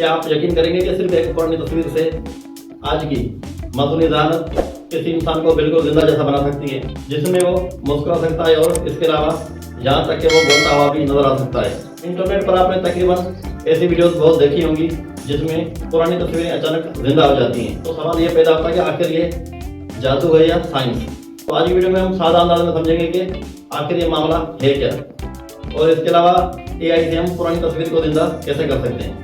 क्या आप यकीन करेंगे कि सिर्फ एक पुरानी तस्वीर से आज की मासूम जहानत किसी इंसान को बिल्कुल जिंदा जैसा बना सकती है, जिसमें वो मुस्कुरा सकता है और इसके अलावा यहाँ तक कि वो बोलता हुआ भी नजर आ सकता है। इंटरनेट पर आपने तकरीबन ऐसी वीडियोस बहुत देखी होंगी जिसमें पुरानी तस्वीरें अचानक जिंदा हो जाती हैं। तो सवाल ये पैदा होता है कि आखिर ये जादू है या साइंस। तो आज की वीडियो में हम सादा अंदाज में समझेंगे कि आखिर ये मामला है क्या, और इसके अलावा AI से हम पुरानी तस्वीर को जिंदा कैसे कर सकते हैं।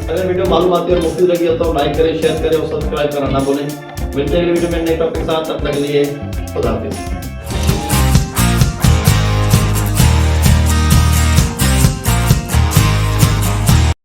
अगर वीडियो मालूमाती और मुफीद लगी हो तो लाइक करें, शेयर करें और सब्सक्राइब करना ना भूलें। मिलते हैं अगली वीडियो में नए टॉपिक के साथ। तब तक के लिए खुदा हाफिज़।